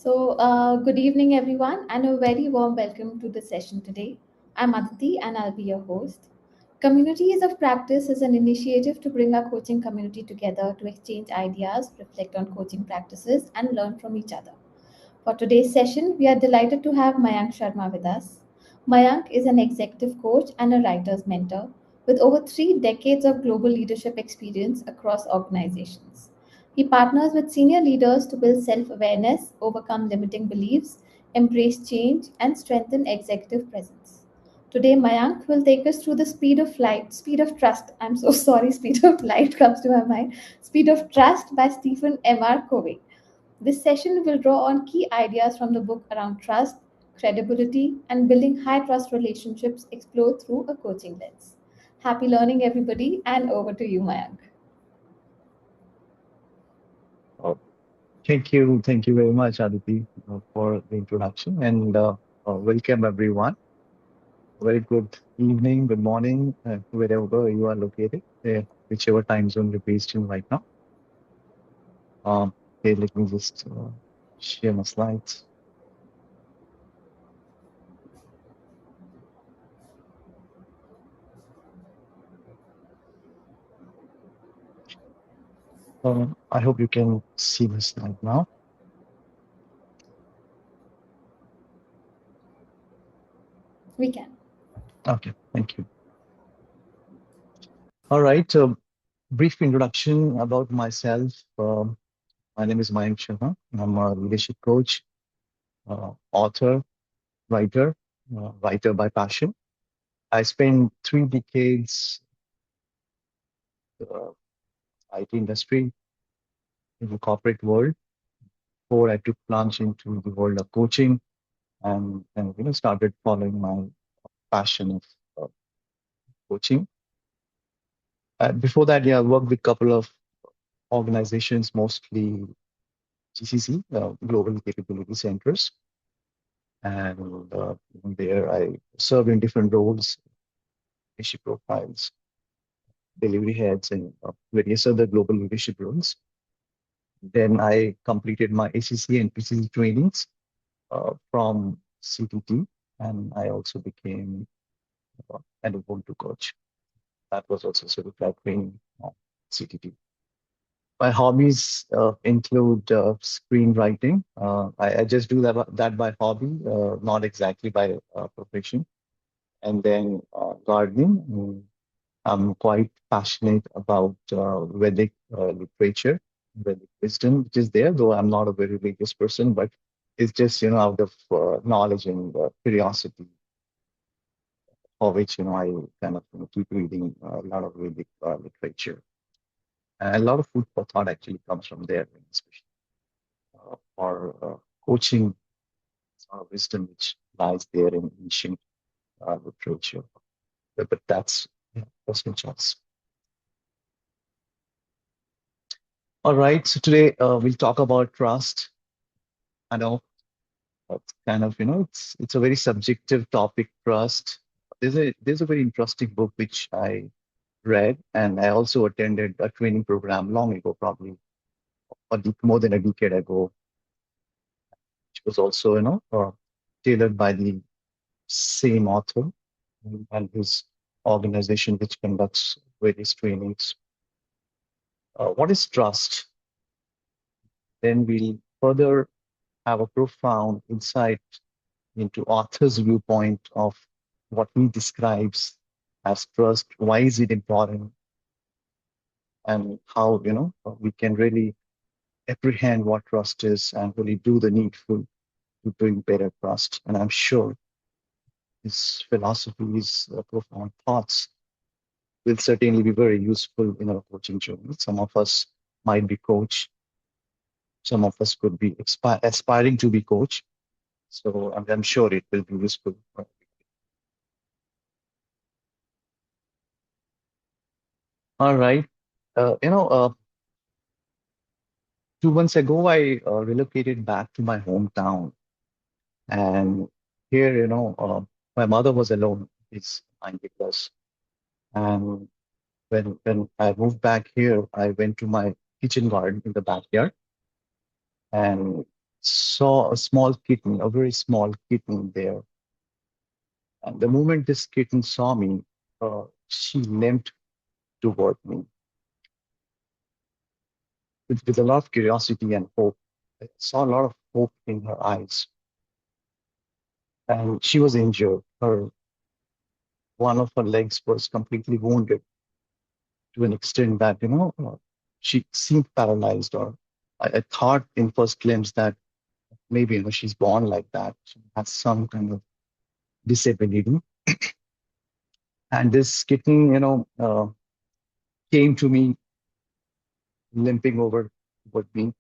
Good evening, everyone, and a very warm welcome to the session today. I'm Aditi, and I'll be your host. Communities of Practice is an initiative to bring our coaching community together to exchange ideas, reflect on coaching practices, and learn from each other. For today's session, we are delighted to have Mayank Sharma with us. Mayank is an executive coach and a writer's mentor with over 3 decades of global leadership experience across organizations. He partners with senior leaders to build self awareness, overcome limiting beliefs, embrace change, and strengthen executive presence. Today, Mayank will take us through the speed of trust. I'm so sorry, speed of light comes to my mind. Speed of Trust by Stephen M.R. Covey. This session will draw on key ideas from the book around trust, credibility, and building high trust relationships explored through a coaching lens. Happy learning, everybody, and over to you, Mayank. Oh, thank you very much, Aditi, for the introduction, and welcome everyone. Very good evening, good morning, wherever you are located, whichever time zone you're based in right now. Okay, let me just share my slides. I hope you can see the slide now. We can. Okay, thank you. All right, brief introduction about myself. My name is Mayank Sharma. I'm a leadership coach, author, writer, writer by passion. I spent 3 decades uh, IT industry in the corporate world before I took plunge into the world of coaching and started following my passion of coaching. Before that, yeah, I worked with a couple of organizations, mostly GCC, Global Capability Centers, and there I served in different roles, leadership profiles, delivery heads, and various other global leadership roles. Then I completed my ACC and PCC trainings from CTT, and I also became an Ubuntu coach. That was also certified training on CTT. My hobbies include screenwriting. I just do that by hobby, not exactly by profession. And then gardening. I'm quite passionate about Vedic literature, Vedic wisdom, which is there, though I'm not a very religious person, but it's just, out of knowledge and curiosity for which, I kind of keep reading a lot of Vedic literature. And a lot of food for thought actually comes from there, especially for coaching wisdom, which lies there in ancient literature. But that's personal choice. All right, so today we'll talk about trust. I know it's kind of, it's a very subjective topic, trust. There's a very interesting book which I read, and I also attended a training program long ago, probably more than a decade ago, which was also, tailored by the same author and his organization, which conducts various trainings. What is trust? Then we'll further have a profound insight into author's viewpoint of what he describes as trust. Why is it important, and how we can really apprehend what trust is and really do the needful to bring better trust. And I'm sure his philosophies, profound thoughts will certainly be very useful in our coaching journey. Some of us might be coach, some of us could be aspiring to be coach. So I'm sure it will be useful. All right. Uh, you know, uh, 2 months ago, I relocated back to my hometown. And here, my mother was alone. It's 90 plus. And when I moved back here, I went to my kitchen garden in the backyard. And saw a small kitten, a very small kitten there. And the moment this kitten saw me, she limped toward me with a lot of curiosity and hope. I saw a lot of hope in her eyes. And she was injured. One of her legs was completely wounded to an extent that, she seemed paralyzed. Or I thought in first glimpse that maybe, she's born like that. She has some kind of disability. And this kitten, came to me limping over toward me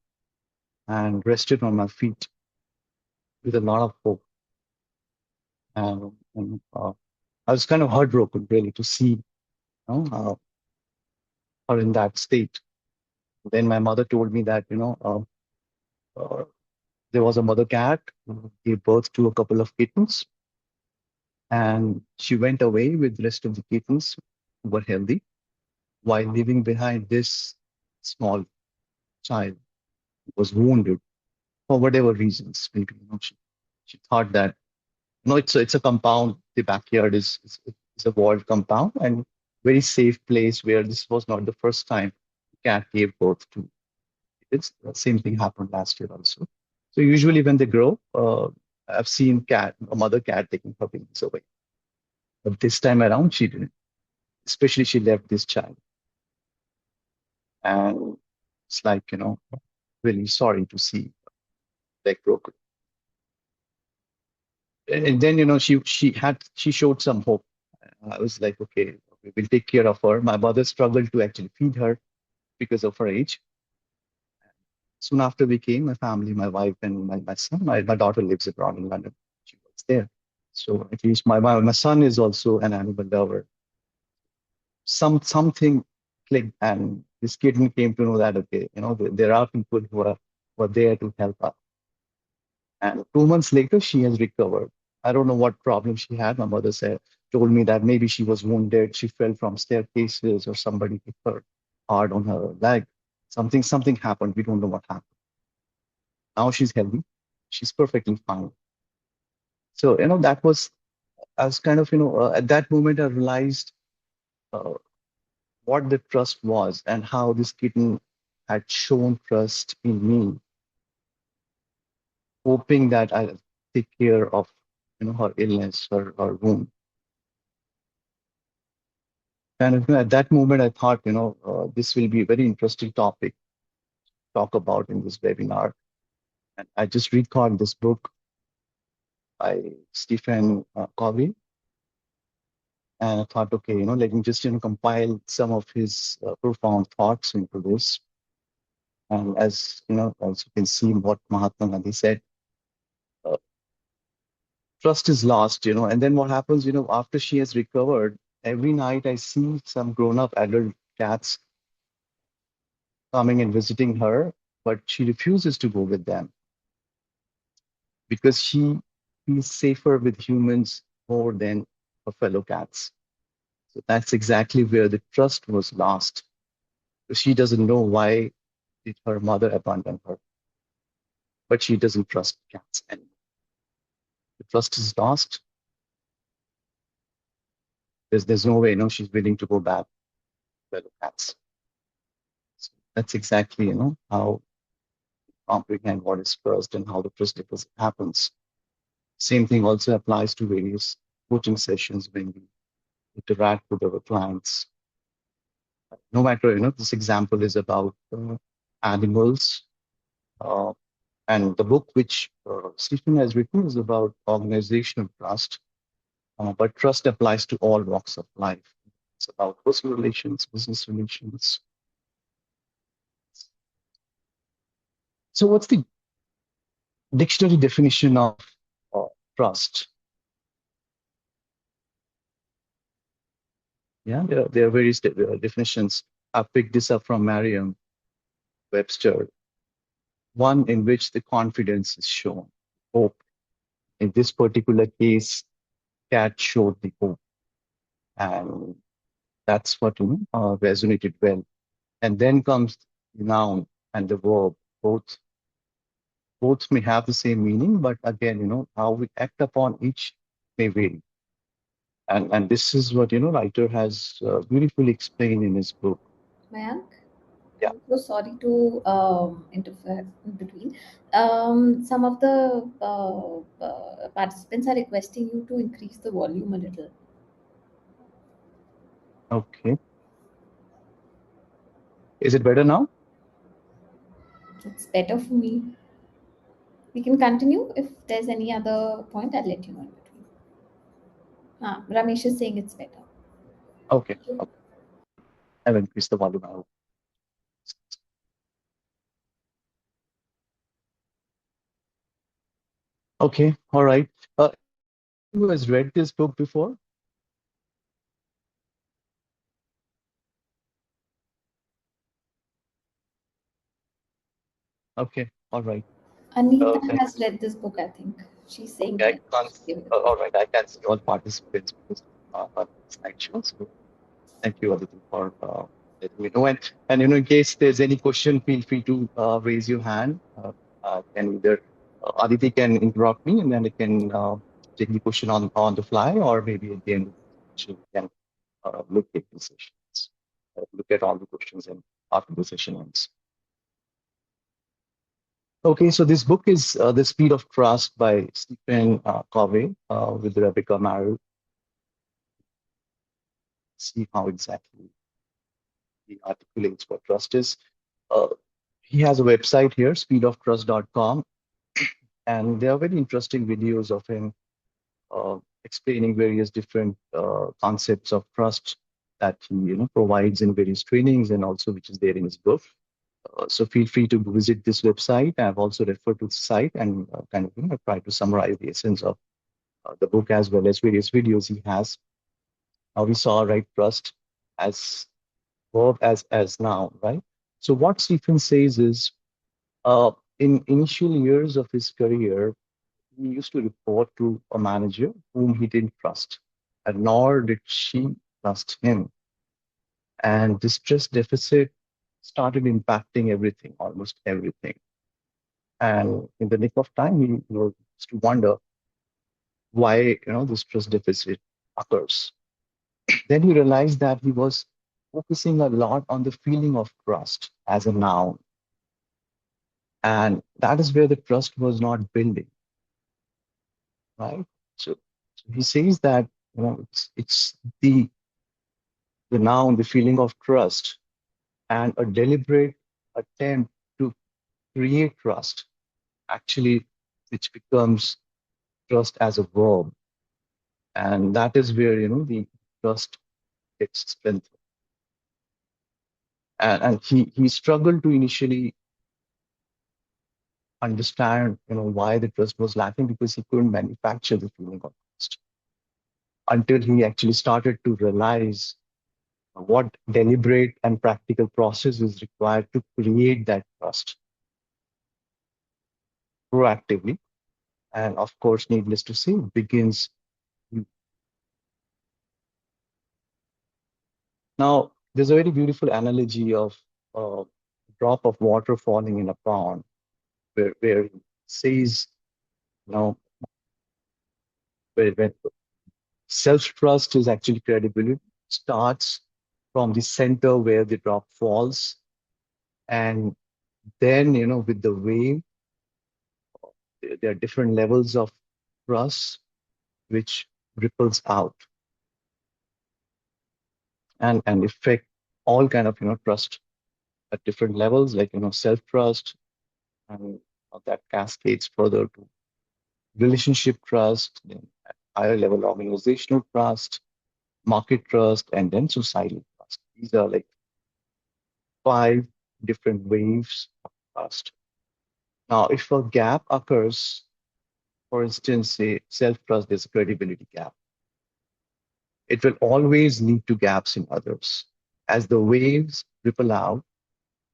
and rested on my feet with a lot of hope. And I was kind of heartbroken, really, to see, her in that state. Then my mother told me that, uh, there was a mother cat who gave birth to a couple of kittens, and she went away with the rest of the kittens who were healthy, while leaving behind this small child who was wounded for whatever reasons. Maybe, she thought that, it's a compound. The backyard is a walled compound and very safe place where this was not the first time the cat gave birth to. It's the same thing happened last year also. So usually when they grow, I've seen a mother cat taking her babies away. But this time around, she didn't. Especially she left this child. And it's like, really sorry to see leg broken. And then, she showed some hope. I was like, okay, we will take care of her. My mother struggled to actually feed her because of her age. Soon after we came, my family, my wife and my son, my daughter lives abroad in London. She works there. So at least my son is also an animal lover. Something clicked, and this kid came to know that, okay, there are people who are there to help us. And 2 months later, she has recovered. I don't know what problem she had. My mother told me that maybe she was wounded. She fell from staircases, or somebody hit her hard on her leg. Something happened. We don't know what happened. Now she's healthy. She's perfectly fine. So, that was, I was kind of, at that moment, I realized uh, what the trust was and how this kitten had shown trust in me, hoping that I'll take care of, her illness, her wound. And at that moment, I thought, this will be a very interesting topic to talk about in this webinar. And I just recalled this book by Stephen Covey. And I thought, okay, let me just, compile some of his profound thoughts into this. And as you can see what Mahatma Gandhi said, uh, trust is lost, and then what happens, after she has recovered, every night I see some grown-up adult cats coming and visiting her, but she refuses to go with them because she feels safer with humans more than her fellow cats. So that's exactly where the trust was lost. She doesn't know why did her mother abandon her, but she doesn't trust cats anymore. The trust is lost. There's no way, she's willing to go back to fellow cats. So that's exactly, how comprehend what is trust and how the trust deposit happens. Same thing also applies to various coaching sessions when we interact with our clients. No matter, this example is about animals. Uh, and the book which Stephen has written is about organizational trust. But trust applies to all walks of life. It's about personal relations, business relations. So, what's the dictionary definition of uh, trust? Yeah, there are various definitions. I picked this up from Merriam-Webster. One in which the confidence is shown, hope. In this particular case, Cat showed the hope, and that's what resonated well. And then comes the noun and the verb, both Both may have the same meaning, but again, how we act upon each may vary. And this is what, writer has beautifully explained in his book. Mayank, Yeah. I'm so sorry to interfere in between. Some of the participants are requesting you to increase the volume a little. Okay. Is it better now? It's better for me. We can continue. If there's any other point, I'll let you know in between. Ramesh is saying it's better. Okay. Okay. I've increased the volume now. Okay. All right. Who has read this book before? Okay. All right. Anita Thank has read this book, I think. She's saying Okay, I that can't. she gave it a All try. right, I can see all participants because on this slideshow. So thank you, Aditi, for letting me know. And in case there's any question, feel free to raise your hand. Can either Aditi can interrupt me, and then I can take the question on the fly, or maybe at the end of the session, we can look at the sessions, look at all the questions, and after the session ends. Okay, so this book is The Speed of Trust by Stephen Covey with Rebecca Marrow. See how exactly he articulates what trust is. Uh, he has a website here, speedoftrust.com, and there are very interesting videos of him explaining various different concepts of trust that he provides in various trainings and also which is there in his book. So feel free to visit this website. I've also referred to the site and kind of try to summarize the essence of the book as well as various videos he has. Now we saw right trust as verb as noun, right? So what Stephen says is, in initial years of his career, he used to report to a manager whom he didn't trust, and nor did she trust him. And this trust deficit started impacting everything, almost everything. And in the nick of time, he used to wonder why this trust deficit occurs. Then he realized that he was focusing a lot on the feeling of trust as a noun. And that is where the trust was not building, right? So he says that it's the noun, the feeling of trust, and a deliberate attempt to create trust, actually, which becomes trust as a verb. And that is where the trust gets strengthened. And he struggled to initially understand why the trust was lacking because he couldn't manufacture the feeling of trust until he actually started to realize what deliberate and practical process is required to create that trust proactively. And of course, needless to say, begins. Now, there's a very beautiful analogy of a drop of water falling in a pond, where it says, you know, where self-trust is actually credibility, starts from the center where the drop falls, and then with the wave, there are different levels of trust which ripples out and affect all kind of trust at different levels, like self-trust, and that cascades further to relationship trust, then at higher level organizational trust, market trust, and then societal trust. These are like five different waves of trust. Now, if a gap occurs, for instance, say self-trust, there's a credibility gap. It will always lead to gaps in others. As the waves ripple out,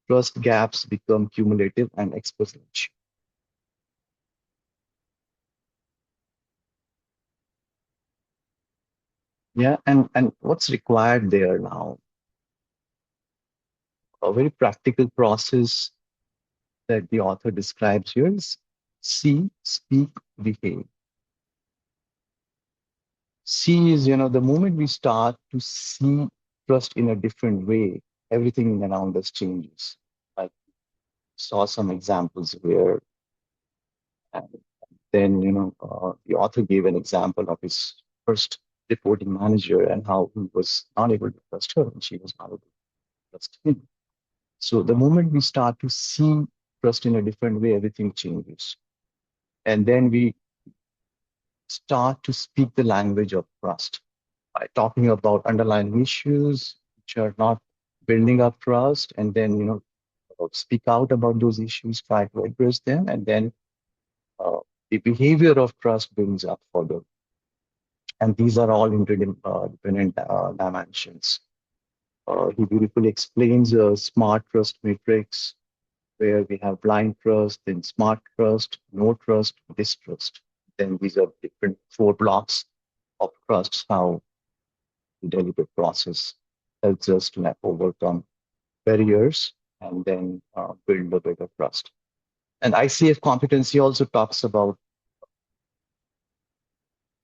trust gaps become cumulative and exponential. Yeah, and what's required there now? A very practical process that the author describes here is See, speak, behave. See is, the moment we start to see trust in a different way, everything around us changes. I saw some examples where, and then, the author gave an example of his first reporting manager and how he was not able to trust her and she was not able to trust him. So the moment we start to see trust in a different way, everything changes. And then we start to speak the language of trust by talking about underlying issues which are not building up trust, and then speak out about those issues, try to address them, and then uh, the behavior of trust builds up further. And these are all interdependent dimensions. He beautifully explains a smart trust matrix where we have blind trust, then smart trust, no trust, distrust. Then these are different four blocks of trust, how the deliberate process helps us to overcome barriers and then build a better trust. And ICF competency also talks about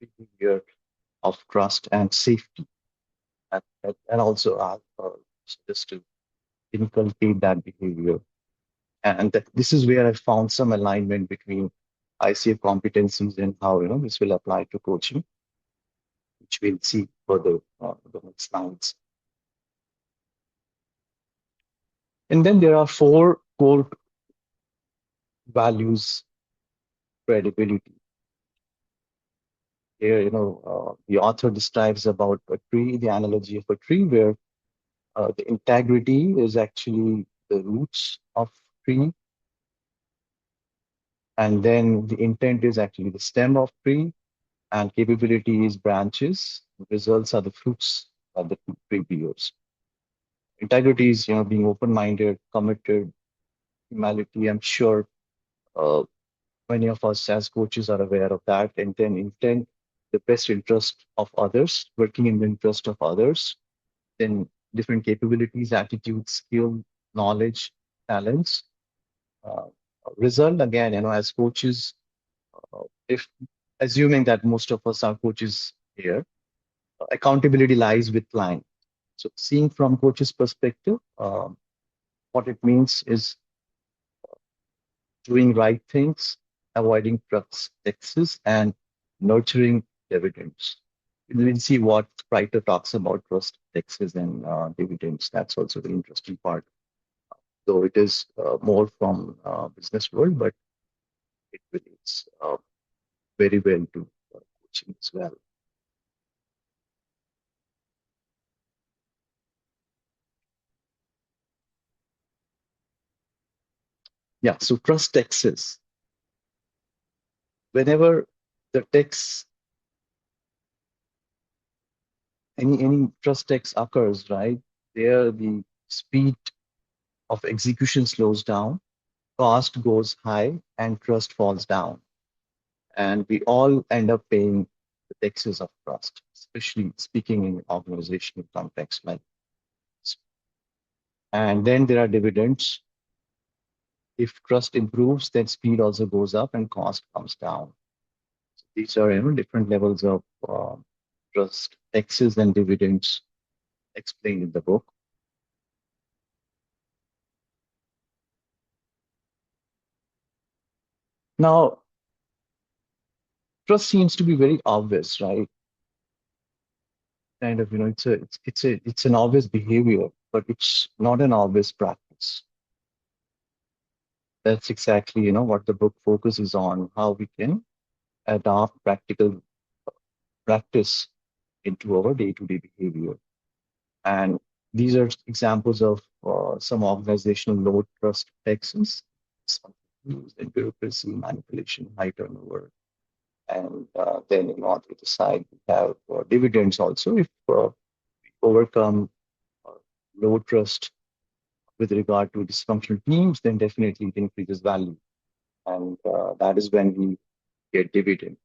behavior of trust and safety, and also just to inculcate that behavior. And this is where I found some alignment between ICF competencies and how this will apply to coaching, which we'll see further the next slides. And then there are four core values: credibility. Here, the author describes about a tree, the analogy of a tree, where the integrity is actually the roots of tree, and then the intent is actually the stem of tree, and capability is branches. Results are the fruits of the tree bears. Integrity is, being open-minded, committed, humility. I'm sure uh, many of us as coaches are aware of that. And then intent, the best interest of others, working in the interest of others. Then different capabilities, attitude, skill, knowledge, talents. Uh, Result, again, as coaches, if assuming that most of us are coaches here, accountability lies with client. So seeing from coach's perspective, what it means is doing right things, avoiding excess, and nurturing dividends. We'll see what Reiter talks about trust, excess, and dividends. That's also the interesting part, though it is more from business world, but it relates very well to coaching as well. Yeah, so trust excess. Whenever the text, any trust text occurs, right? There the speed of execution slows down, cost goes high, and trust falls down. And we all end up paying the taxes of trust, especially speaking in organizational context like this. And then there are dividends. If trust improves, then speed also goes up and cost comes down. So these are different levels of trust, taxes, and dividends explained in the book. Now, trust seems to be very obvious, right? Kind of, it's an obvious behavior, but it's not an obvious practice. That's exactly, what the book focuses on, how we can adopt practical practice into our day-to-day behavior. And these are examples of some organizational low trust practices, and bureaucracy, manipulation, high turnover. And then on the other side, we have dividends also. If we overcome uh, low trust with regard to dysfunctional teams, then definitely it increases value. And that is when we get dividend.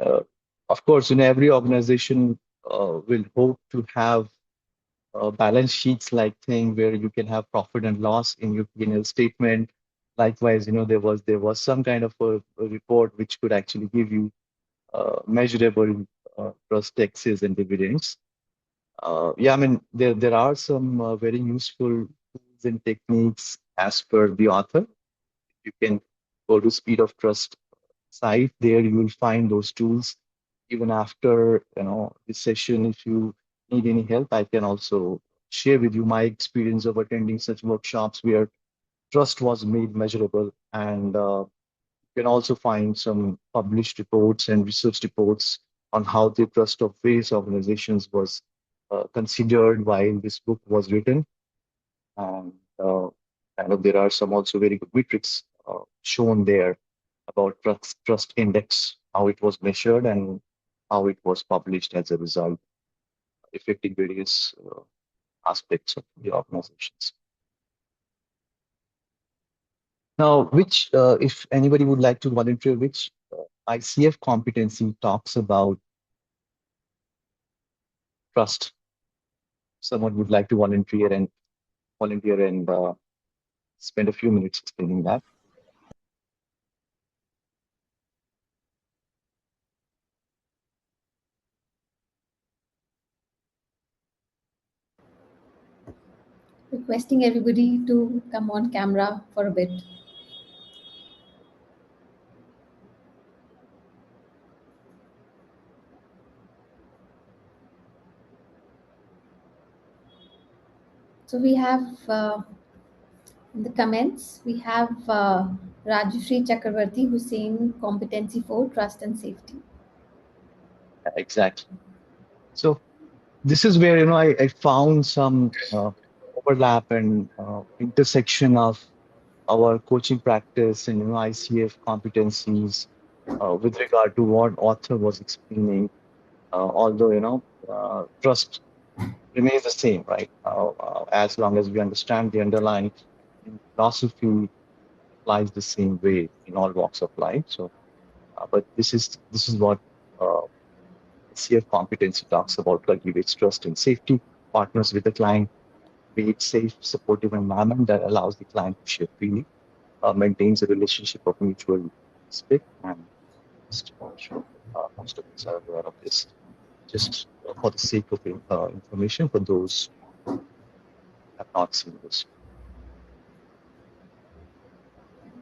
Uh, of course, in every organization will hope to have balance sheets like thing where you can have profit and loss in your P&L statement. Likewise, there was some kind of a report which could actually give you measurable trust taxes and dividends. Yeah, I mean, there are some very useful tools and techniques as per the author. You can go to Speed of Trust site. There you will find those tools. Even after this session, if you need any help, I can also share with you my experience of attending such workshops where trust was made measurable. And you can also find some published reports and research reports on how the trust of various organizations was considered while this book was written. And there are some also very good metrics shown there about trust index, how it was measured and how it was published as a result, affecting various aspects of the organizations. Now, if anybody would like to volunteer, which ICF competency talks about trust? Someone would like to volunteer and spend a few minutes explaining that. Requesting everybody to come on camera for a bit. So we have in the comments, we have Rajashri Chakravarti who's saying competency for trust and safety. Exactly. So this is where I found some overlap and intersection of our coaching practice and ICF competencies with regard to what author was explaining. Although trust remains the same, right? As long as we understand the underlying philosophy applies the same way in all walks of life. So, but this is what uh, CF competency talks about: cultivates trust and safety, partners with the client, creates safe, supportive environment that allows the client to share freely, maintains a relationship of mutual respect, and I'm sure most of us are aware of this. Just for the sake of information for those who have not seen this.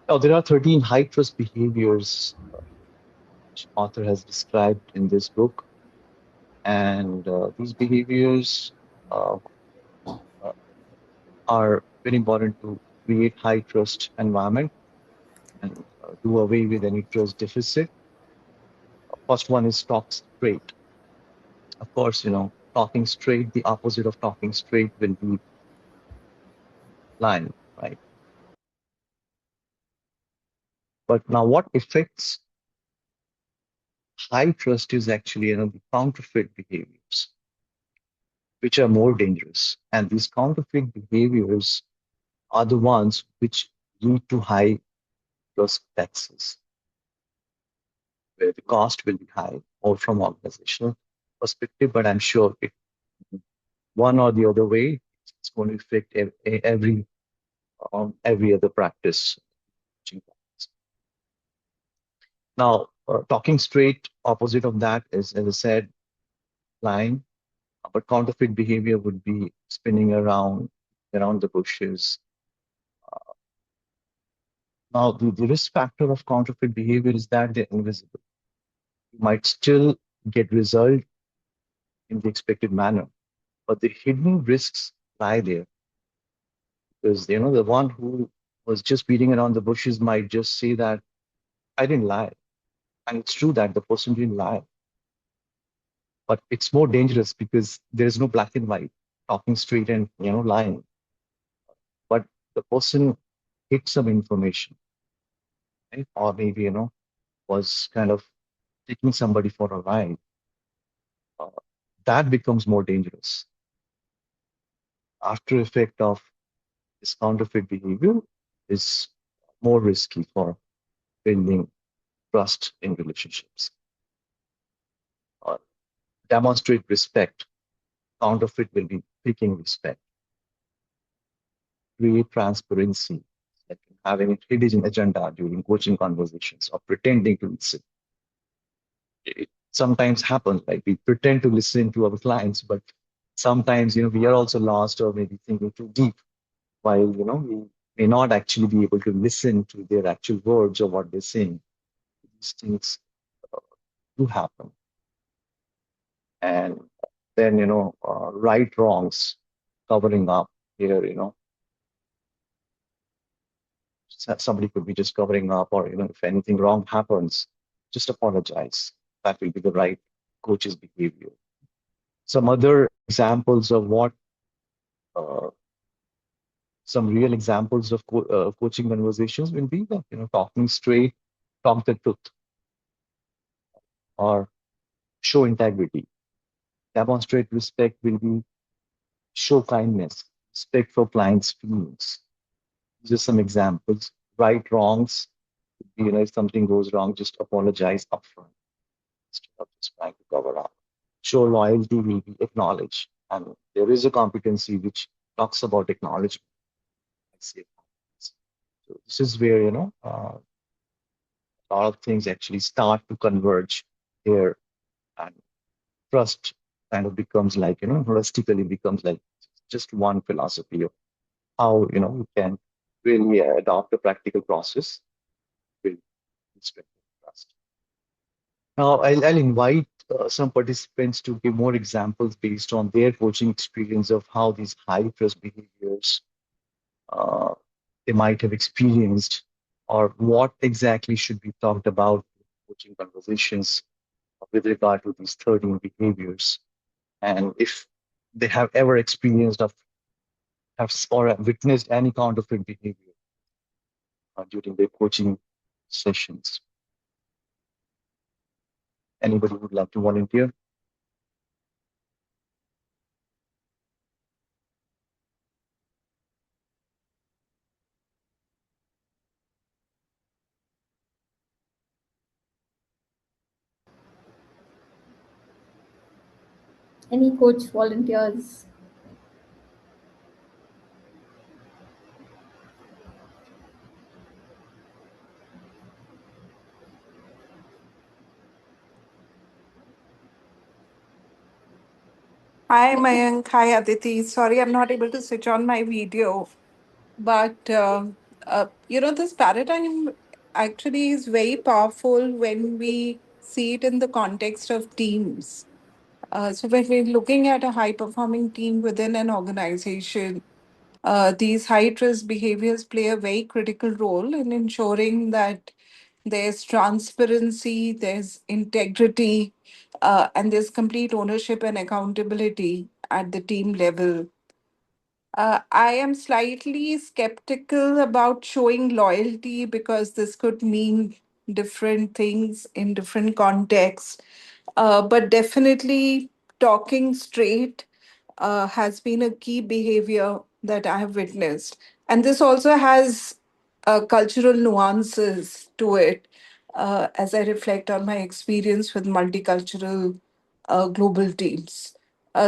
Now, there are 13 high trust behaviors which author has described in this book, and these behaviors uh, uh, are very important to create high trust environment and do away with any trust deficit. First one is talk straight. Of course, talking straight, the opposite of talking straight will be lying, right? But now what affects high trust is actually, the counterfeit behaviors, which are more dangerous. And these counterfeit behaviors are the ones which lead to high trust taxes, where the cost will be high, or from organizational perspective. But I'm sure if one or the other way, it's going to affect every other practice. Now, talking straight, opposite of that is, as I said, lying. But counterfeit behavior would be spinning around the bushes. Now, the risk factor of counterfeit behavior is that they're invisible. You might still get result in the expected manner, but the hidden risks lie there, because the one who was just beating around the bushes might just say that I didn't lie, and it's true that the person didn't lie, but it's more dangerous because there is no black and white, talking straight and lying. But the person hid some information, right? Or maybe was kind of taking somebody for a ride. Uh, that becomes more dangerous. After effect of this counterfeit behavior is more risky for building trust in relationships. Uh, Demonstrate respect. Counterfeit will be picking respect. Create transparency. having a hidden agenda during coaching conversations or pretending to listen. It sometimes happens, like we pretend to listen to our clients, but sometimes, we are also lost or maybe thinking too deep, while, we may not actually be able to listen to their actual words or what they're saying. These things uh, do happen. And then, right wrongs, covering up here, somebody could be just covering up, or, if anything wrong happens, just apologize. That will be the right coach's behavior. Some other examples of uh, some real examples of coaching conversations will be that, talking straight, talk the truth, or show integrity. Demonstrate respect will be show kindness, respect for clients' feelings. These are some examples. Right wrongs, if something goes wrong, just apologize upfront instead of just trying to cover up. Show loyalty will be acknowledged. And there is a competency which talks about acknowledgement. ICF. So this is where, a lot of things actually start to converge here, and trust kind of becomes like, holistically becomes like just one philosophy of how, we can really adopt a practical process with respect to trust. Now, I'll invite some participants to give more examples based on their coaching experience of how these high trust behaviors uh, they might have experienced, or what exactly should be talked about in coaching conversations with regard to these 13 behaviors, and if they have ever experienced of have or witnessed any counterfeit behavior during their coaching sessions. Anybody would like to volunteer? Any coach volunteers? Hi, Mayank. Hi, Aditi. Sorry, I'm not able to switch on my video. But, this paradigm actually is very powerful when we see it in the context of teams. So, when we're looking at a high performing team within an organization, these high trust behaviors play a very critical role in ensuring that there's transparency, there's integrity, and there's complete ownership and accountability at the team level. I am slightly skeptical about showing loyalty because this could mean different things in different contexts. But definitely, talking straight has been a key behavior that I have witnessed. And this also has cultural nuances to it as I reflect on my experience with multicultural global teams.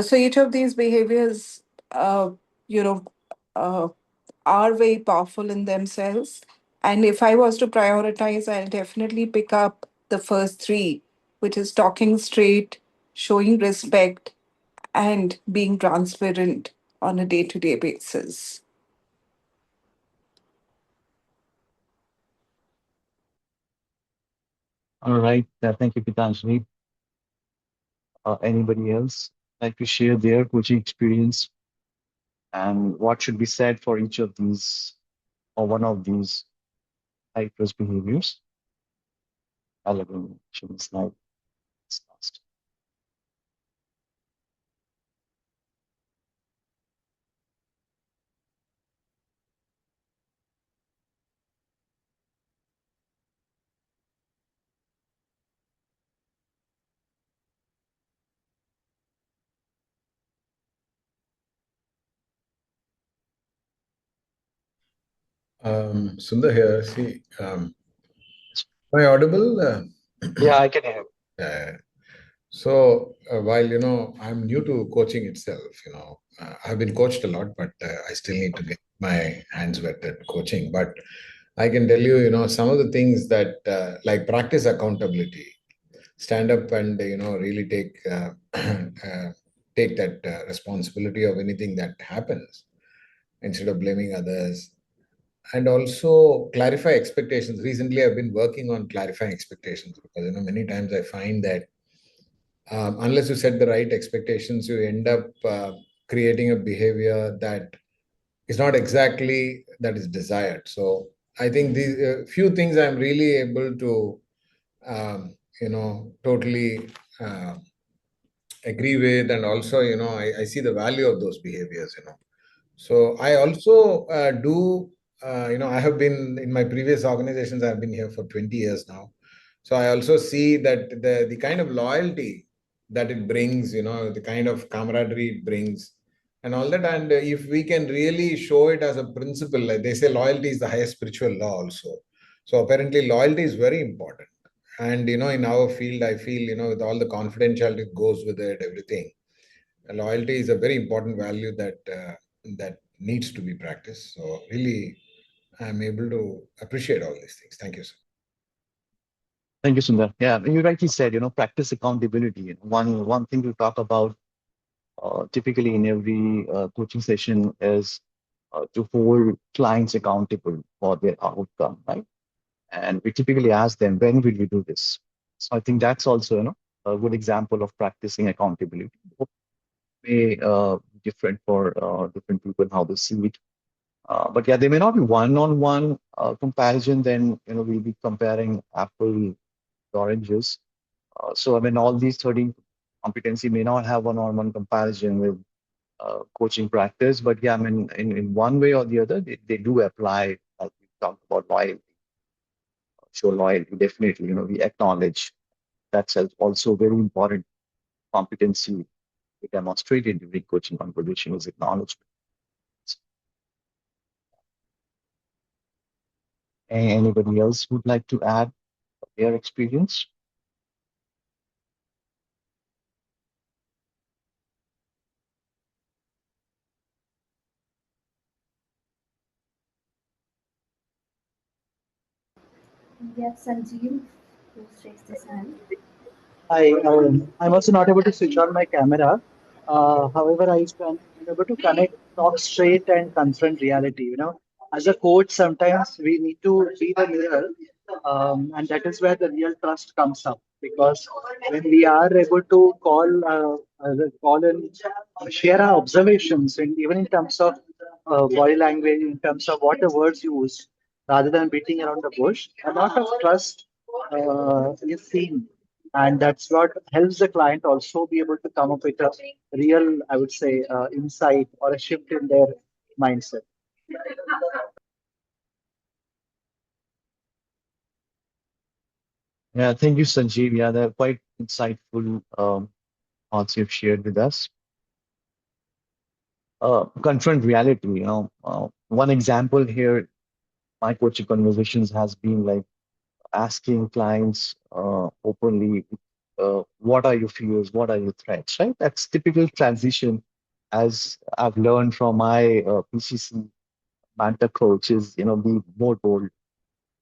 So each of these behaviors, you know, uh, are very powerful in themselves. And if I was to prioritize, I'll definitely pick up the first three, which is talking straight, showing respect, and being transparent on a day to day basis. All right. Thank you, Pitanjali. Anybody else like to share their coaching experience and what should be said for each of these or one of these high trust behaviors? I'll again show the slide. Last. Sundar here. See, am I audible? Yeah, I can hear. Yeah. So while I'm new to coaching itself, I've been coached a lot, but I still need to get my hands wet at coaching. But I can tell you, some of the things that like practice accountability, stand up and really take that responsibility of anything that happens instead of blaming others, and also clarify expectations. Recently, I've been working on clarifying expectations because many times I find that unless you set the right expectations, you end up creating a behavior that is not exactly that is desired. So I think these few things I'm really able to totally agree with, and also I see the value of those behaviors. So I also do, I have been in my previous organizations, I've been here for 20 years now. So I also see that the kind of loyalty that it brings, the kind of camaraderie it brings and all that. And if we can really show it as a principle, like they say, loyalty is the highest spiritual law also. So apparently loyalty is very important. And, in our field, I feel, with all the confidentiality that goes with it, everything, loyalty is a very important value that needs to be practiced. So really, I'm able to appreciate all these things. Thank you, sir. Thank you, Sundar. Yeah, you rightly said, practice accountability. One thing to talk about typically in every coaching session is to hold clients accountable for their outcome, right? And we typically ask them, when will we do this? So I think that's also, a good example of practicing accountability. May be different for different people how they see it. But yeah, there may not be one-on-one comparison. Then we'll be comparing apple oranges. So I mean, all these 13 competency may not have one-on-one comparison with coaching practice, but yeah, I mean, in one way or the other, they do apply. Like we talked about loyalty, show loyalty. Definitely, we acknowledge that's also very important competency we demonstrated during coaching conversation is acknowledgement. Anybody else would like to add their experience? Yes, Sanjeev, who's raised his hand. I'm also not able to switch on my camera. However, I'm able to connect, talk straight, and confront reality. As a coach, sometimes we need to be the mirror, and that is where the real trust comes up. Because when we are able to call and share our observations, and even in terms of body language, in terms of what the words used, rather than beating around the bush, a lot of trust is seen, and that's what helps the client also be able to come up with a real, I would say, insight or a shift in their mindset. Yeah, thank you, Sanjeev. Yeah, they're quite insightful thoughts you've shared with us. Confront reality. One example here, my coaching conversations has been like asking clients openly, what are your fears, what are your threats, right? That's typical transition, as I've learned from my PCC mentor coach is, be more bold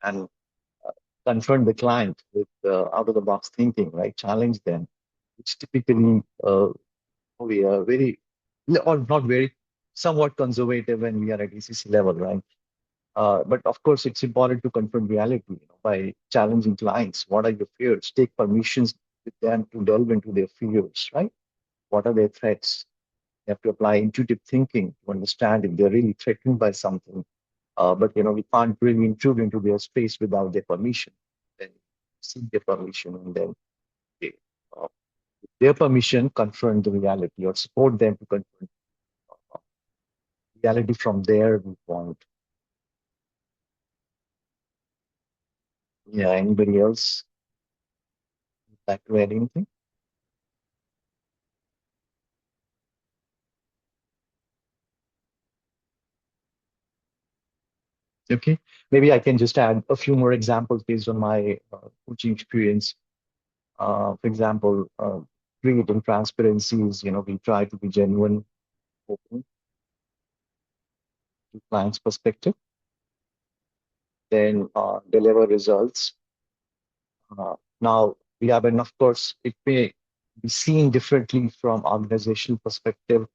and confront the client with out of the box thinking, right? Challenge them, which typically we are very, or not very, somewhat conservative when we are at ECC level, right? But of course, it's important to confront reality, by challenging clients. What are your fears? Take permissions with them to delve into their fears, right? What are their threats? You have to apply intuitive thinking to understand if they're really threatened by something. But we can't really intrude into their space without their permission. Then seek their permission, and then they, uh, with their permission, confront the reality or support them to confront uh, reality from their viewpoint. Yeah, anybody else like to add anything? Okay, maybe I can just add a few more examples based on my coaching experience. For example, creating transparencies, we try to be genuine, open to client's perspective. then deliver results. Now we have, and of course, it may be seen differently from organizational perspective.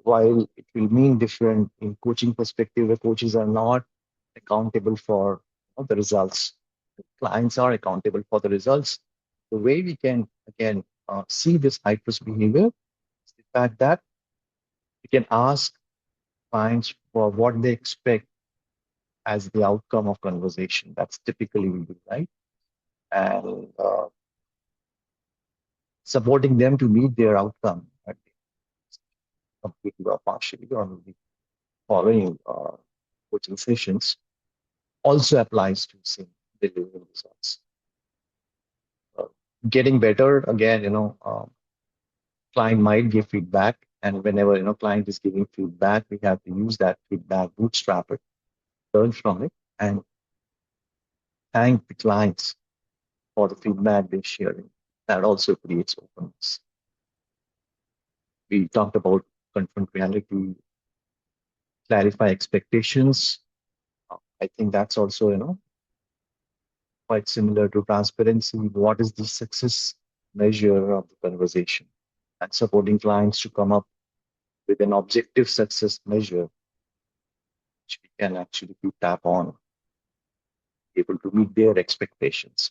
While it will mean different in coaching perspective, the coaches are not accountable for the results. The clients are accountable for the results. The way we can again see this high trust behavior is the fact that we can ask clients for what they expect as the outcome of conversation. That's typically we do, right? And supporting them to meet their outcome, right? Completely or partially, or maybe following coaching sessions also applies to same delivering results. Uh, Getting better again, client might give feedback, and whenever client is giving feedback, we have to use that feedback, bootstrap it, learn from it, and thank the clients for the feedback they're sharing. That also creates openness. We talked about confront reality, clarify expectations. I think that's also quite similar to transparency. What is the success measure of the conversation? And supporting clients to come up with an objective success measure, which we can actually tap on, able to meet their expectations.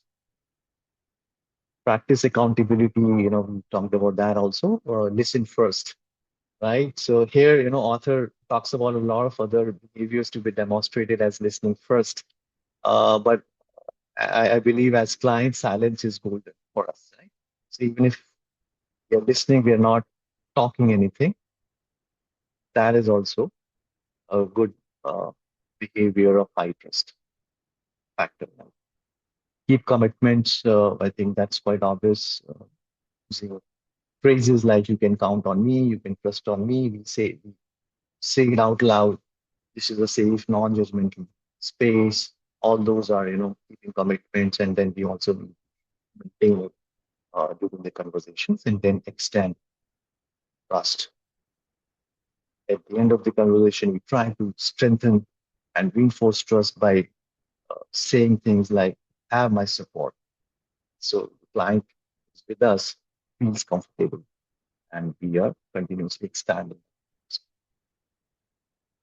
Practice accountability, we talked about that also. Listen first, right? So here, author talks about a lot of other behaviors to be demonstrated as listening first. But I believe as clients, silence is golden for us, right? So even if we're listening, we're not talking anything. That is also a good behavior of high trust factor. Keep commitments. I think that's quite obvious. Using phrases like "you can count on me," "you can trust on me." We say it out loud. This is a safe, non-judgmental space. All those are, keeping commitments, and then we also maintain it during the conversations, and then extend trust. At the end of the conversation, we try to strengthen and reinforce trust by saying things like, "Have my support." So the client is with us, feels comfortable, and we are continuously expanding.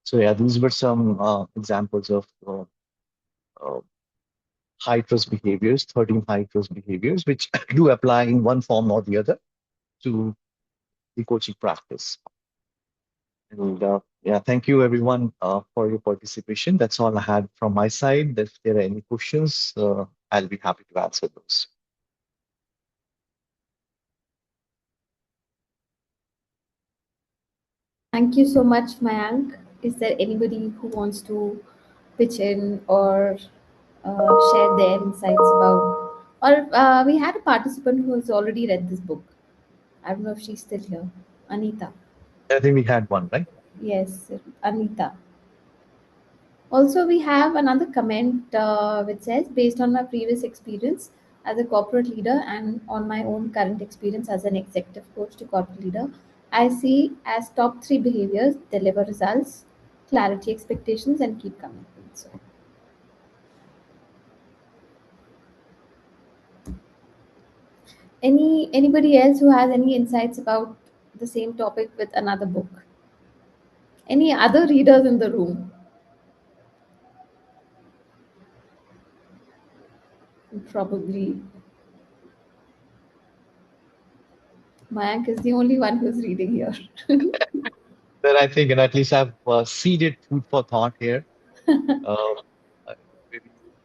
So yeah, these were some examples of uh, high trust behaviors, 13 high trust behaviors, which do apply in one form or the other to the coaching practice. And yeah, thank you everyone for your participation. That's all I had from my side. If there are any questions, I'll be happy to answer those. Thank you so much, Mayank. Is there anybody who wants to pitch in or share their insights about? Or we had a participant who has already read this book. I don't know if she's still here. Anita. I think we had one, right? Yes, Anita. Also, we have another comment which says, based on my previous experience as a corporate leader and on my own current experience as an executive coach to corporate leader, I see as top three behaviors: deliver results, clarity expectations, and keep commitment. So, anybody else who has any insights about the same topic with another book? Any other readers in the room? Probably Mayank is the only one who's reading here. Then I think, and at least I've seeded food for thought here. Um, we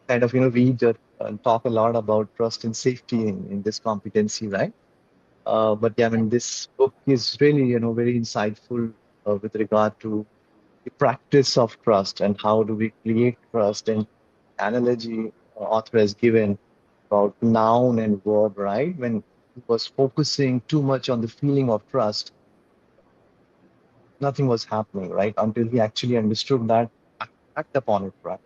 kind of, read and talk a lot about trust and safety in this competency, right? But yeah, I mean, this book is really, very insightful with regard to the practice of trust and how do we create trust, and analogy author has given about noun and verb, right? When he was focusing too much on the feeling of trust, nothing was happening, right? Until he actually understood that, act upon it, right?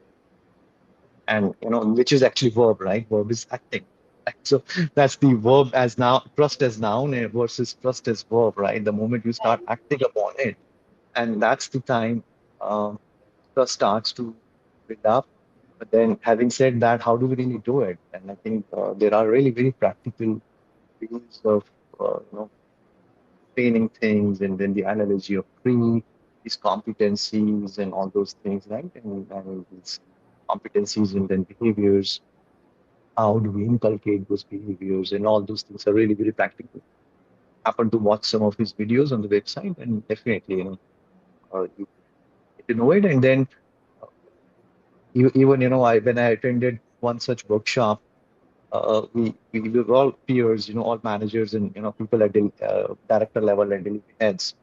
And which is actually verb, right? Verb is acting. Right? So that's the verb as now, trust as noun versus trust as verb, right? The moment you start acting upon it, and that's the time trust starts to build up, But then, having said that, how do we really do it? And I think there are really very practical ways of training things, and then the analogy of tree, these competencies and all those things, right? And these competencies and then behaviors. How do we inculcate those behaviors? And all those things are really very practical. Happen to watch some of his videos on the website, and definitely, you get to know it. And then even I when I attended one such workshop, we were all peers, all managers and people at the director level and delivery heads.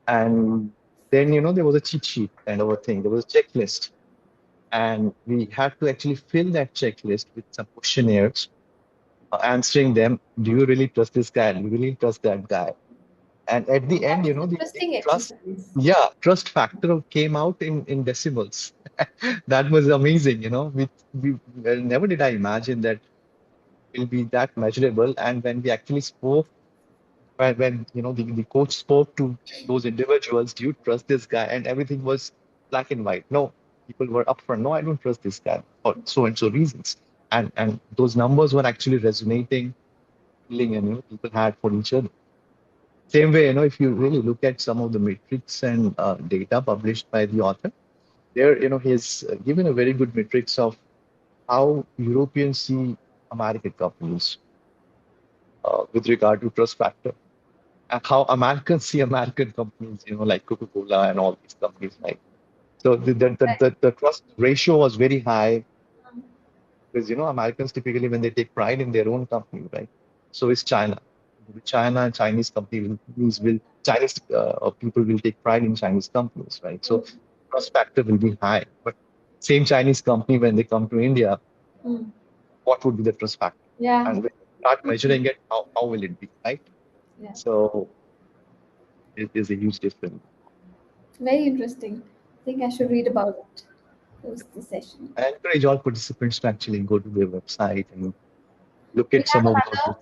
And then there was a cheat sheet kind of a thing. There was a checklist, and we had to actually fill that checklist with some questionnaires, answering them. Do you really trust this guy? Do you really trust that guy? And at the end, That is the interesting trust, exercise. yeah, trust factor came out in decimals. That was amazing. Well, never did I imagine that it will be that measurable. And when we actually spoke, when the coach spoke to those individuals, do you trust this guy? And everything was black and white. No, people were upfront. No, I don't trust this guy for so and so reasons. And those numbers were actually resonating, feeling, and people had for each other. Same way, if you really look at some of the metrics and data published by the author, there, he's given a very good metrics of how Europeans see American companies with regard to trust factor, and how Americans see American companies, like Coca-Cola and all these companies, like. So the trust ratio was very high because Americans typically, when they take pride in their own company, right? So is China. China and Chinese companies will Chinese people will take pride in Chinese companies, right? So trust factor will be high. But same Chinese company, when they come to India, Mm. what would be the trust factor? Yeah. And when you start measuring it, how will it be, right? Yeah. So it is a huge difference. Very interesting. I think I should read about it post the session. I encourage all participants to actually go to their website and look We at have some of those. another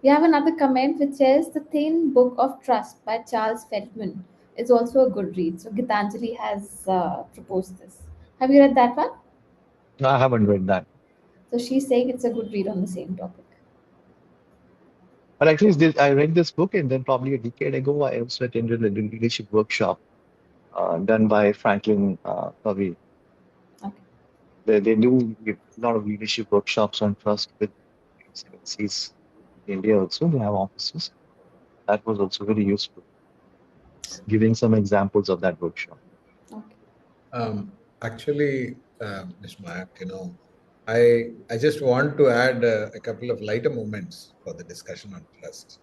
we have another comment which says The Thin Book of Trust by Charles Feldman is also a good read. So Gitanjali has proposed this. Have you read that one? No, I haven't read that. So she's saying it's a good read on the same topic. But actually, I read this book, and then probably a decade ago, I also attended a leadership workshop done by Franklin Covey. Okay. They do give a lot of leadership workshops on trust with MNCs in India also. They have offices. That was also very useful, giving some examples of that workshop. Okay. Actually, Ms. Mayank, I just want to add a couple of lighter moments for the discussion on trust.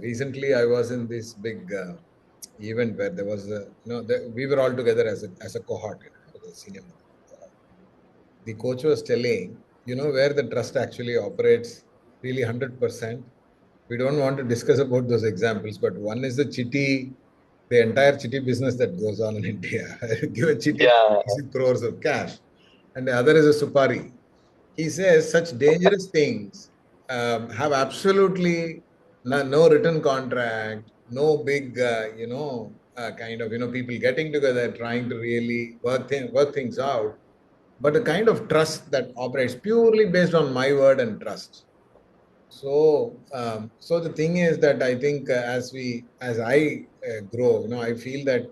Recently, I was in this big event where there was we were all together as a cohort, the senior management cohort. The coach was telling, where the trust actually operates really 100%. We don't want to discuss about those examples, but one is the entire chitty business that goes on in India. Give a chitty Yeah, 6 crores of cash, and the other is a supari. He says such dangerous things have absolutely no written contract, no big, kind of, people getting together trying to really work things out, but a kind of trust that operates purely based on my word and trust. So the thing is that I think as I grow, I feel that,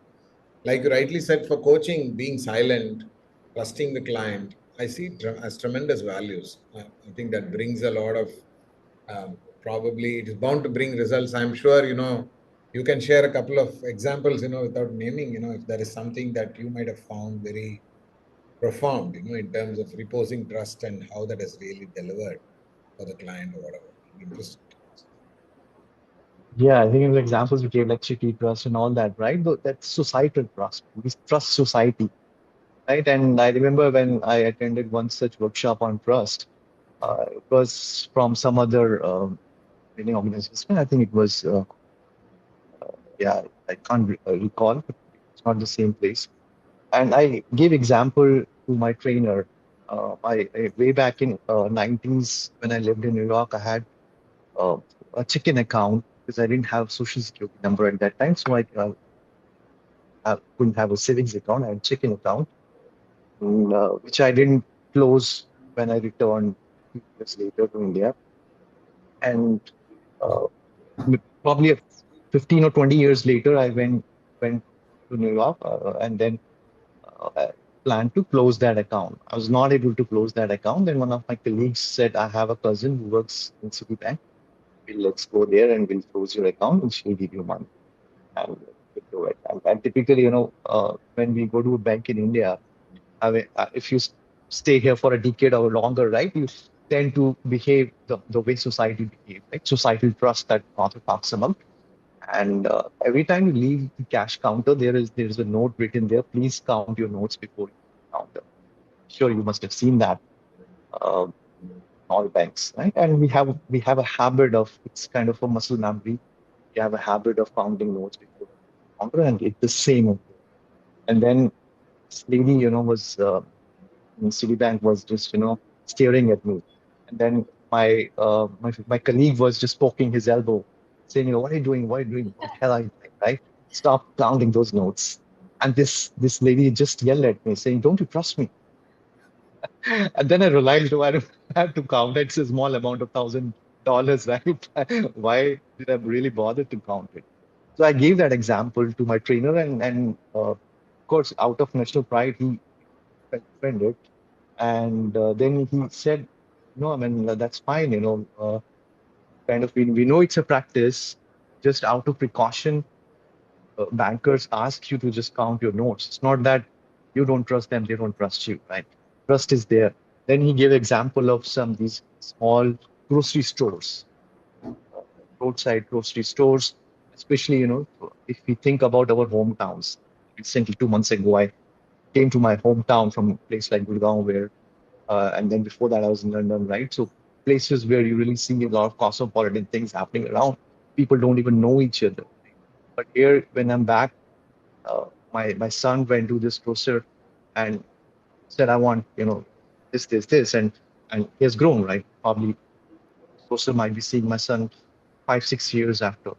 like you rightly said, for coaching, being silent, trusting the client, I see as tremendous values. I think that brings a lot of, probably it is bound to bring results. I'm sure, you can share a couple of examples, without naming, if there is something that you might have found very profound, in terms of reposing trust and how that has really delivered for the client or whatever. I'm interested. yeah. I think in the examples you gave, like city trust and all that, right? That's societal trust. We trust society, right? And I remember when I attended one such workshop on trust. It was from some other training organization. I think it was, yeah, I can't recall, but it's not the same place. And I gave example to my trainer. Way back in 90s when I lived in New York, I had uh, a chicken account because I didn't have social security number at that time, so I couldn't have a savings account. I had chicken account which I didn't close when I returned 2 years later to India. And uh, probably 15 or 20 years later, I went to New York and then I planned to close that account. I was not able to close that account. Then one of my colleagues said, I have a cousin who works in Citibank. Let's go there and we'll close your account and she'll give you money. And we'll do it. And typically, when we go to a bank in India, I mean, if you stay here for a decade or longer, right, you tend to behave the way society behaves, right? Societal trust that Arthur talks about. And every time you leave the cash counter, there is a note written there. Please count your notes before you leave the counter. Sure, you must have seen that uh, all banks, right? And we have a habit of it's kind of a muscle memory. We have a habit of counting notes before we leave the counter, and it's the same over there. And then this lady, in Citibank was just staring at me, and then my colleague was just poking his elbow, saying, what are you doing? What are you doing? What the hell are you doing? Right? Stop counting those notes. And this lady just yelled at me, saying, "Don't you trust me?" And then I realized, oh, I don't have to count. It's a small amount of $1,000, right? Why did I really bother to count it? So I gave that example to my trainer, and of course, out of national pride, he felt offended. And then he said, no, I mean, that's fine, kind of, we know it's a practice, just out of precaution, bankers ask you to just count your notes. It's not that you don't trust them, they don't trust you, right? Trust is there. Then he gave example of some these small grocery stores, uh, roadside grocery stores, especially, if we think about our hometowns. Recently, 2 months ago, I came to my hometown from a place like Gurgaon, where and then before that, I was in London, right? So places where you really see a lot of cosmopolitan things happening around. People don't even know each other. But here, when I'm back, my son went to this grocer and said, "I want, this," and he has grown, right? Probably grocer might be seeing my son 5, 6 years after.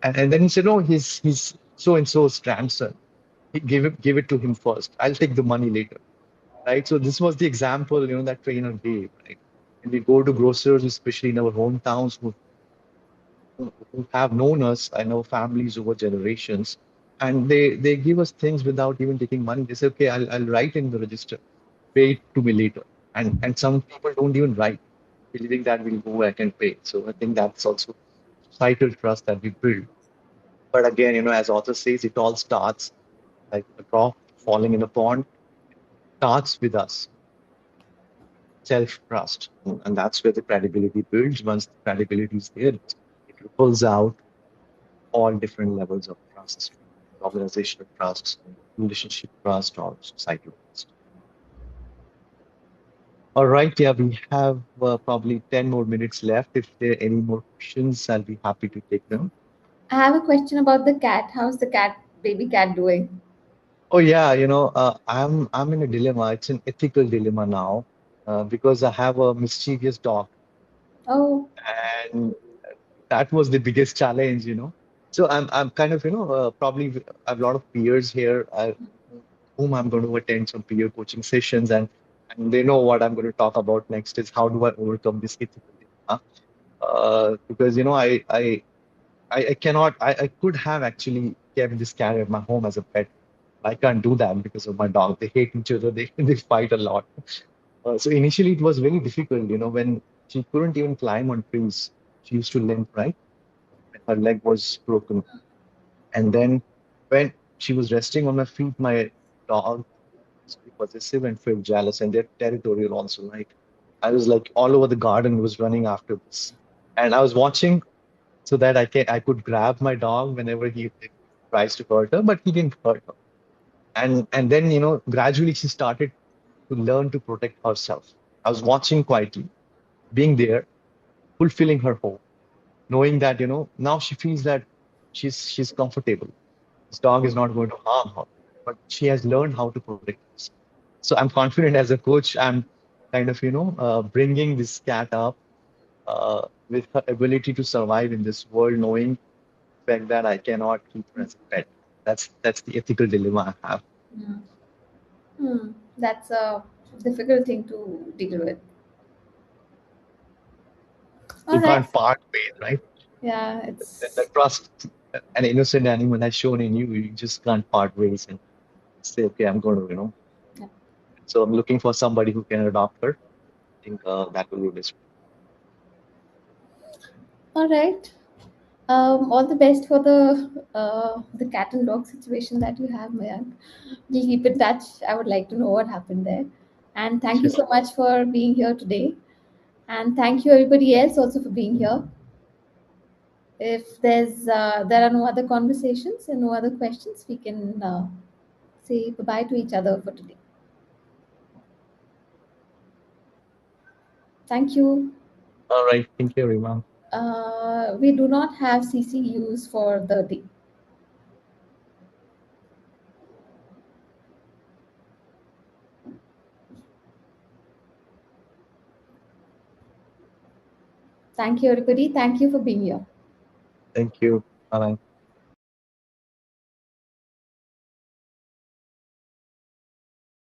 And then he said, "Oh, he's so and so's grandson. Give it to him first. I'll take the money later." Right? So this was the example, that trainer gave, right? When we go to grocers, especially in our hometowns, who have known us and our families over generations, and they give us things without even taking money. They say, okay, I'll write in the register, pay it to me later. And some people don't even write, believing that we'll go back and pay. So I think that's also societal trust that we build. But again, as author says, it all starts like a drop falling in a pond, starts with us self-trust. And that's where the credibility builds. Once the credibility is there, it ripples out all different levels of trust, organizational trust, relationship trust, or societal trust. All right, yeah, we have probably 10 more minutes left. If there are any more questions, I'll be happy to take them. I have a question about the cat. How's the baby cat doing? Oh yeah, I'm in a dilemma. It's an ethical dilemma now, because I have a mischievous dog, Oh, and that was the biggest challenge. So I'm kind of probably I have a lot of peers here, whom I'm going to attend some peer coaching sessions, and they know what I'm going to talk about next is how do I overcome this ethical dilemma? Because I cannot I could have actually kept this cat at my home as a pet. I can't do that because of my dog. They hate each other. They fight a lot. So initially it was very difficult, when she couldn't even climb on trees. She used to limp, right? Her leg was broken. And then when she was resting on my feet, my dog was very possessive and felt jealous, and they're territorial also, right? I was like all over the garden was running after this. And I was watching so that I could grab my dog whenever he tries to hurt her, but he didn't hurt her. And then, gradually she started to learn to protect herself. I was watching quietly, being there, fulfilling her hope, knowing that, now she feels that she's comfortable. This dog is not going to harm her, but she has learned how to protect herself. So I'm confident as a coach, I'm kind of, bringing this cat up with her ability to survive in this world, knowing the fact that I cannot keep her as a pet. That's the ethical dilemma I have. yeah. Hmm. That's a difficult thing to deal with. All You right. can't part ways, right? Yeah, The it's trust an innocent animal has shown in you, you just can't part ways and say, okay, I'm going to, yeah. So I'm looking for somebody who can adopt her. I think that will be best. All right. All the best for the cat and dog situation that you have, Mayank. We'll keep in touch. I would like to know what happened there. And thank you Sure. so much for being here today. And thank you everybody else also for being here. If there are no other conversations and no other questions, we can say bye to each other for today. Thank you. All right. Thank you, everyone. We do not have CCUs for the day. Thank you, everybody. Thank you for being here. Thank you. Bye.